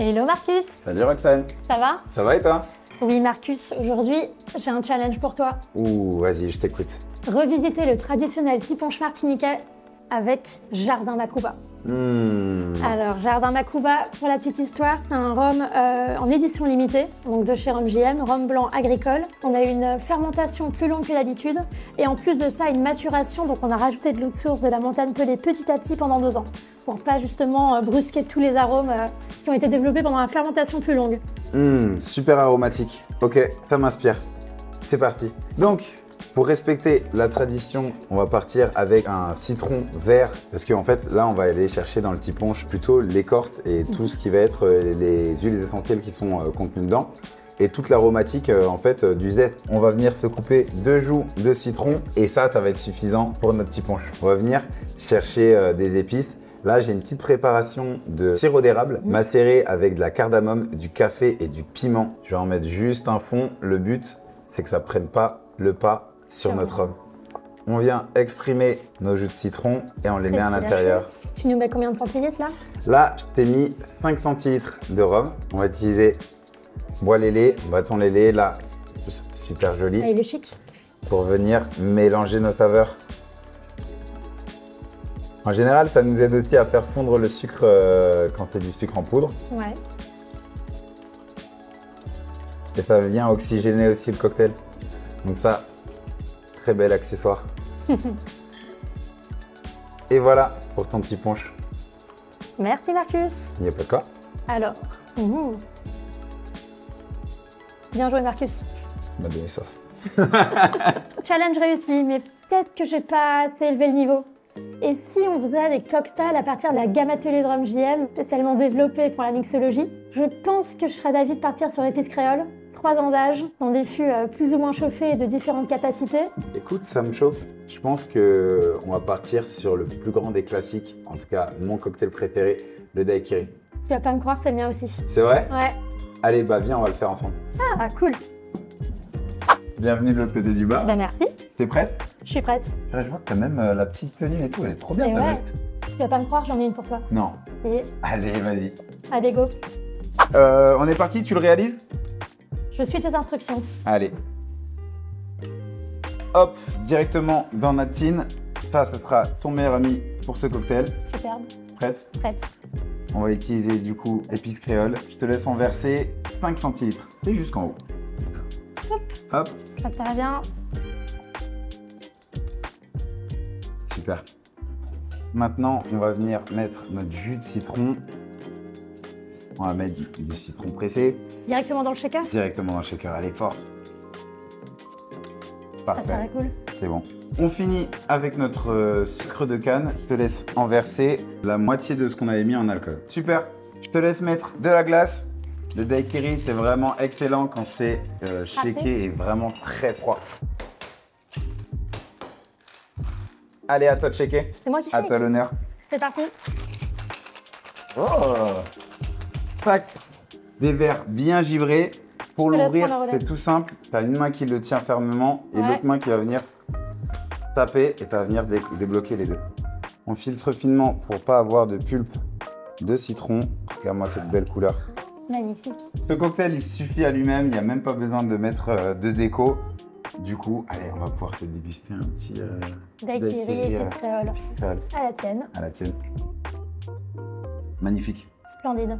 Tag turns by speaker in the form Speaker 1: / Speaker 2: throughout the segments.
Speaker 1: Hello Marcus.
Speaker 2: Salut Roxane.
Speaker 1: Ça va?
Speaker 2: Ça va et toi?
Speaker 1: Oui Marcus, aujourd'hui j'ai un challenge pour toi.
Speaker 2: Ouh, vas-y, je t'écoute.
Speaker 1: Revisiter le traditionnel tiponche martiniquais avec Jardin Macuba. Alors Jardin Macuba, pour la petite histoire, c'est un rhum en édition limitée, donc de chez Rhum JM, rhum blanc agricole. On a une fermentation plus longue que d'habitude et en plus de ça une maturation, donc on a rajouté de l'eau de source de la montagne Pelée petit à petit pendant 2 ans pour pas justement brusquer tous les arômes qui ont été développés pendant la fermentation plus longue.
Speaker 2: Super aromatique. Ok, ça m'inspire. C'est parti. Donc, pour respecter la tradition, on va partir avec un citron vert parce qu'en fait, là, on va aller chercher dans le tiponche plutôt l'écorce et tout ce qui va être les huiles essentielles qui sont contenues dedans et toute l'aromatique en fait du zeste. On va venir se couper 2 joues de citron et ça va être suffisant pour notre tiponche. On va venir chercher des épices. Là, j'ai une petite préparation de sirop d'érable macéré avec de la cardamome, du café et du piment. Je vais en mettre juste un fond. Le but, c'est que ça ne prenne pas le pas sur notre rhum. On vient exprimer nos jus de citron et on les met à l'intérieur.
Speaker 1: Tu nous mets combien de centilitres là?
Speaker 2: Là, je t'ai mis 5 centilitres de rhum. On va utiliser bois lélé, bâton lélé, là, super joli.
Speaker 1: Ah, il est chic.
Speaker 2: Pour venir mélanger nos saveurs. En général, ça nous aide aussi à faire fondre le sucre quand c'est du sucre en poudre.
Speaker 1: Ouais.
Speaker 2: Et ça vient oxygéner aussi le cocktail. Donc ça, très bel accessoire. Et voilà pour ton petit punch.
Speaker 1: Merci Marcus.
Speaker 2: Il n'y a pas de quoi.
Speaker 1: Alors, bien joué Marcus.
Speaker 2: On m'a donné soif.
Speaker 1: Challenge réussi, mais peut-être que j'ai pas assez élevé le niveau. Et si on faisait des cocktails à partir de la gamme atelier de Rhum JM, spécialement développée pour la mixologie? Je pense que je serais d'avis de partir sur épices créoles, 3 ans d'âge, dans des fûts plus ou moins chauffés et de différentes capacités.
Speaker 2: Écoute, ça me chauffe. Je pense qu'on va partir sur le plus grand des classiques, en tout cas mon cocktail préféré, le daiquiri.
Speaker 1: Tu vas pas me croire, c'est le mien aussi.
Speaker 2: C'est vrai?
Speaker 1: Ouais.
Speaker 2: Allez, bah viens, on va le faire ensemble.
Speaker 1: Ah, cool.
Speaker 2: Bienvenue de l'autre côté du bar.
Speaker 1: Bah merci.
Speaker 2: T'es prête?
Speaker 1: Je suis prête.
Speaker 2: Je vois que t'as même la petite tenue et tout, elle est trop bien
Speaker 1: Et
Speaker 2: ta
Speaker 1: ouais.
Speaker 2: veste.
Speaker 1: Tu vas pas me croire, j'en ai une pour toi.
Speaker 2: Non.
Speaker 1: C'est...
Speaker 2: Allez, vas-y.
Speaker 1: Allez, go.
Speaker 2: On est parti, tu le réalises?
Speaker 1: Je suis tes instructions.
Speaker 2: Allez. Hop, directement dans notre tin. Ça, ce sera ton meilleur ami pour ce cocktail.
Speaker 1: Superbe.
Speaker 2: Prête?
Speaker 1: Prête.
Speaker 2: On va utiliser du coup épices créoles. Je te laisse en verser 5 centilitres. C'est jusqu'en haut.
Speaker 1: Hop.
Speaker 2: Hop.
Speaker 1: T'interviens.
Speaker 2: Super. Maintenant, on va venir mettre notre jus de citron. On va mettre du citron pressé.
Speaker 1: Directement dans le shaker?
Speaker 2: Directement dans le shaker. Allez, fort.
Speaker 1: Ça
Speaker 2: Parfait.
Speaker 1: paraît cool.
Speaker 2: C'est bon. On finit avec notre sucre de canne. Je te laisse en verser la moitié de ce qu'on avait mis en alcool. Super. Je te laisse mettre de la glace. Le daiquiri, c'est vraiment excellent quand c'est shaké et vraiment très froid. Allez, à toi de shaker.
Speaker 1: C'est moi qui
Speaker 2: À
Speaker 1: shake.
Speaker 2: toi l'honneur.
Speaker 1: C'est parti.
Speaker 2: Oh. Tac. Des verres bien givrés. Pour
Speaker 1: Je te laisse
Speaker 2: l'ouvrir,
Speaker 1: prendre la relais.
Speaker 2: c'est tout simple. Tu as une main qui le tient fermement et
Speaker 1: Ouais.
Speaker 2: l'autre main qui va venir taper et tu vas venir débloquer les deux. On filtre finement pour pas avoir de pulpe de citron. Regarde-moi cette belle couleur.
Speaker 1: Magnifique.
Speaker 2: Ce cocktail, il suffit à lui-même. Il n'y a même pas besoin de mettre de déco. Du coup, allez, on va pouvoir se déguster un petit
Speaker 1: Daiquiri, épices créoles.
Speaker 2: créole.
Speaker 1: À la tienne.
Speaker 2: À la tienne. Magnifique.
Speaker 1: Splendide.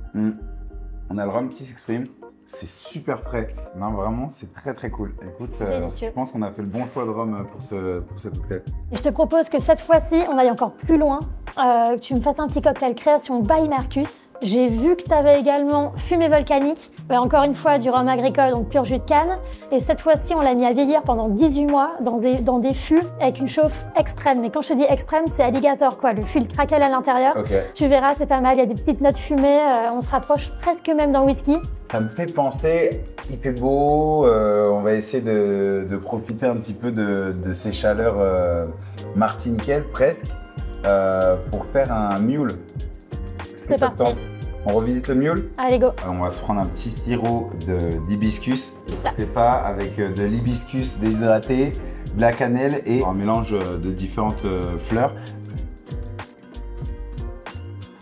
Speaker 2: On a le rhum qui s'exprime. C'est super frais. Non, vraiment, c'est très très cool. Écoute,
Speaker 1: Délicieux.
Speaker 2: je pense qu'on a fait le bon choix de rhum pour ce cocktail.
Speaker 1: Et je te propose que cette fois-ci, on aille encore plus loin. Que tu me fasses un petit cocktail création by Marcus. J'ai vu que tu avais également fumée volcanique. Encore une fois, du rhum agricole, donc pur jus de canne. Et cette fois-ci, on l'a mis à vieillir pendant 18 mois dans des fûts avec une chauffe extrême. Mais quand je te dis extrême, c'est alligator, quoi. Le fût, il craquelle à l'intérieur.
Speaker 2: Ok.
Speaker 1: Tu verras, c'est pas mal. Il y a des petites notes fumées. On se rapproche presque même d'un whisky.
Speaker 2: Ça me fait penser, il fait beau, on va essayer de profiter un petit peu de ces chaleurs martiniquaises presque pour faire un mule. Est-ce que
Speaker 1: C'est
Speaker 2: ça te
Speaker 1: parti.
Speaker 2: tente? On revisite le mule?
Speaker 1: Allez, go.
Speaker 2: On va se prendre un petit sirop d'hibiscus. C'est ça avec de l'hibiscus déshydraté, de la cannelle et un mélange de différentes fleurs.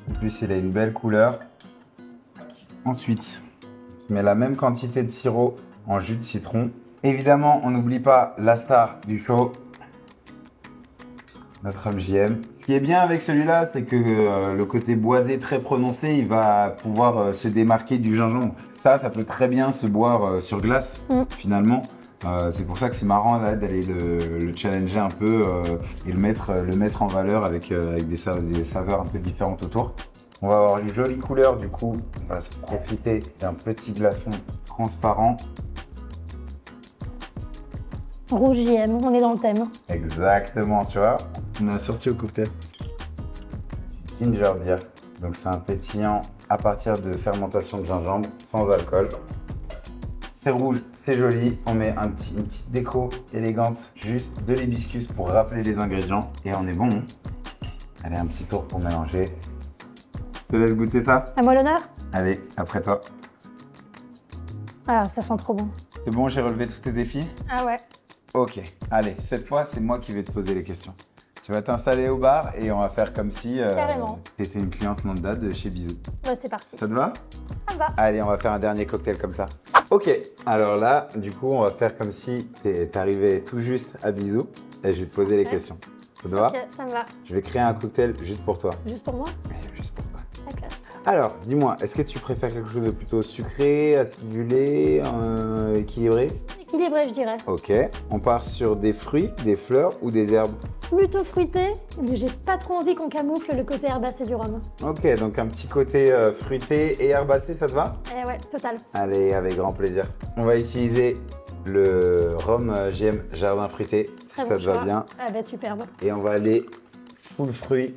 Speaker 2: En plus, il a une belle couleur. Ensuite, on se met la même quantité de sirop en jus de citron. Évidemment, on n'oublie pas la star du show, notre rhum JM. Ce qui est bien avec celui-là, c'est que le côté boisé très prononcé, il va pouvoir se démarquer du gingembre. Ça peut très bien se boire sur glace, finalement. C'est pour ça que c'est marrant d'aller le challenger un peu et le mettre en valeur avec des saveurs un peu différentes autour. On va avoir une jolie couleur, du coup, on va se profiter d'un petit glaçon transparent.
Speaker 1: Rouge JM, on est dans le thème.
Speaker 2: Exactement, tu vois. On a sorti au cocktail. Ginger beer. Donc c'est un pétillant à partir de fermentation de gingembre, sans alcool. C'est rouge, c'est joli. On met une petite déco élégante, juste de l'hibiscus pour rappeler les ingrédients. Et on est bon. Allez, un petit tour pour mélanger. Je te laisse goûter ça.
Speaker 1: À moi l'honneur.
Speaker 2: Allez, après toi.
Speaker 1: Ah, ça sent trop bon.
Speaker 2: C'est bon, j'ai relevé tous tes défis?
Speaker 1: Ah ouais.
Speaker 2: Ok, allez, cette fois, c'est moi qui vais te poser les questions. Tu vas t'installer au bar et on va faire comme si tu étais une cliente lambda de chez Bisou.
Speaker 1: Ouais, c'est parti.
Speaker 2: Ça te va?
Speaker 1: Ça me va.
Speaker 2: Allez, on va faire un dernier cocktail comme ça. Ok, alors là, du coup, on va faire comme si t'arrivais tout juste à Bisou et je vais te poser les questions. Ça te va?
Speaker 1: Ok, ça me va.
Speaker 2: Je vais créer un cocktail juste pour toi.
Speaker 1: Juste pour moi?
Speaker 2: Oui, juste pour toi.
Speaker 1: La classe.
Speaker 2: Alors, dis-moi, est-ce que tu préfères quelque chose de plutôt sucré, acidulé, équilibré?
Speaker 1: Équilibré, je dirais.
Speaker 2: Ok, on part sur des fruits, des fleurs ou des herbes?
Speaker 1: Plutôt fruité, mais j'ai pas trop envie qu'on camoufle le côté herbacé du rhum.
Speaker 2: Ok, donc un petit côté fruité et herbacé, ça te va?
Speaker 1: Eh ouais, total.
Speaker 2: Allez, avec grand plaisir. On va utiliser le rhum JM Jardin Fruité, si ça te va bien.
Speaker 1: Ah bah superbe.
Speaker 2: Et on va aller full fruit.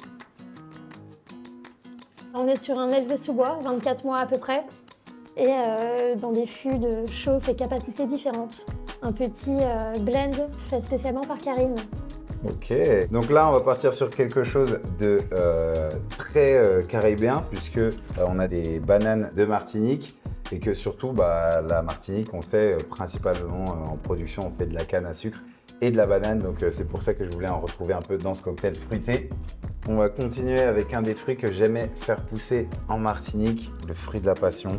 Speaker 1: On est sur un élevé sous bois, 24 mois à peu près, et dans des fûts de chauffe et capacités différentes. Un petit blend fait spécialement par Karine.
Speaker 2: Ok, donc là on va partir sur quelque chose de très caribéen puisque on a des bananes de Martinique et que surtout la Martinique, on sait, principalement en production on fait de la canne à sucre et de la banane, donc c'est pour ça que je voulais en retrouver un peu dans ce cocktail fruité. On va continuer avec un des fruits que j'aimais faire pousser en Martinique, le fruit de la passion.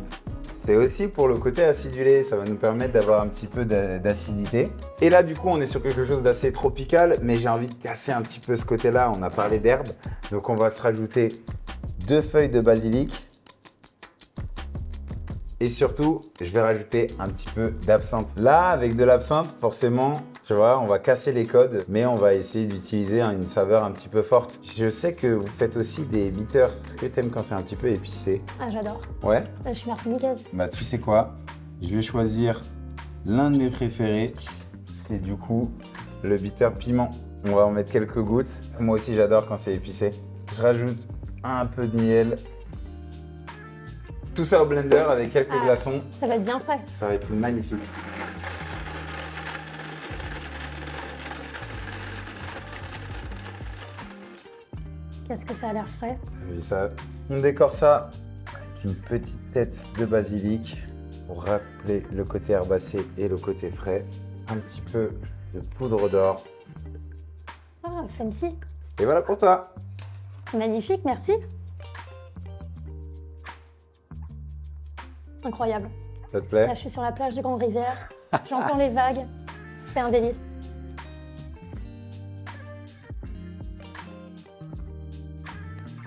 Speaker 2: C'est aussi pour le côté acidulé, ça va nous permettre d'avoir un petit peu d'acidité. Et là, du coup, on est sur quelque chose d'assez tropical, mais j'ai envie de casser un petit peu ce côté-là. On a parlé d'herbes, donc on va se rajouter 2 feuilles de basilic. Et surtout, je vais rajouter un petit peu d'absinthe. Là, avec de l'absinthe, forcément, tu vois, on va casser les codes, mais on va essayer d'utiliser une saveur un petit peu forte. Je sais que vous faites aussi des bitters. Est-ce que t'aimes quand c'est un petit peu épicé?
Speaker 1: Ah, j'adore.
Speaker 2: Ouais?
Speaker 1: Je suis martiniquaise.
Speaker 2: Bah, tu sais quoi? Je vais choisir l'un de mes préférés. C'est du coup le bitter piment. On va en mettre quelques gouttes. Moi aussi, j'adore quand c'est épicé. Je rajoute un peu de miel. Tout ça au blender avec quelques glaçons.
Speaker 1: Ça va être bien frais.
Speaker 2: Ça va être magnifique.
Speaker 1: Qu'est-ce que ça a l'air frais.
Speaker 2: Oui, ça. On décore ça avec une petite tête de basilic pour rappeler le côté herbacé et le côté frais. Un petit peu de poudre d'or.
Speaker 1: Ah, fancy.
Speaker 2: Et voilà pour toi.
Speaker 1: Magnifique, merci. Incroyable.
Speaker 2: Ça te plaît?
Speaker 1: Là, je suis sur la plage de Grande Rivière. J'entends les vagues. C'est un délice.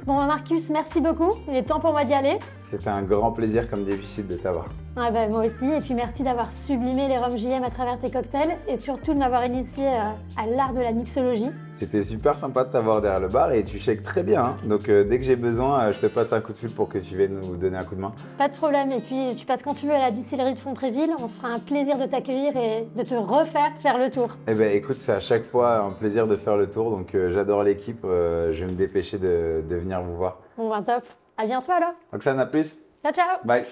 Speaker 1: Bon, Marcus, merci beaucoup. Il est temps pour moi d'y aller.
Speaker 2: C'était un grand plaisir comme d'habitude de t'avoir.
Speaker 1: Ah bah, moi aussi. Et puis merci d'avoir sublimé les rhums JM à travers tes cocktails et surtout de m'avoir initié à l'art de la mixologie.
Speaker 2: C'était super sympa de t'avoir derrière le bar et tu shakes très bien. Hein. Donc dès que j'ai besoin, je te passe un coup de fil pour que tu viennes nous donner un coup de main.
Speaker 1: Pas de problème. Et puis tu passes quand tu veux à la distillerie de Fontréville. On se fera un plaisir de t'accueillir et de te refaire faire le tour.
Speaker 2: Eh ben écoute, c'est à chaque fois un plaisir de faire le tour. Donc j'adore l'équipe. Je vais me dépêcher de venir vous voir.
Speaker 1: Bon ben top. À bientôt alors.
Speaker 2: Roxane, à plus.
Speaker 1: Ciao ciao.
Speaker 2: Bye.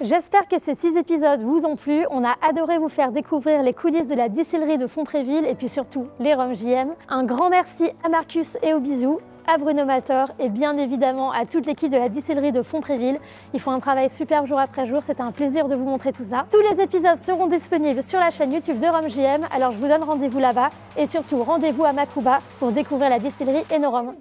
Speaker 1: J'espère que ces 6 épisodes vous ont plu. On a adoré vous faire découvrir les coulisses de la distillerie de Fontréville et puis surtout les rhums JM. Un grand merci à Marcus et au Bisou, à Bruno Maltor et bien évidemment à toute l'équipe de la distillerie de Fontréville. Ils font un travail superbe jour après jour. C'était un plaisir de vous montrer tout ça. Tous les épisodes seront disponibles sur la chaîne YouTube de Rhum JM. Alors je vous donne rendez-vous là-bas et surtout rendez-vous à Macouba pour découvrir la distillerie et nos rhums.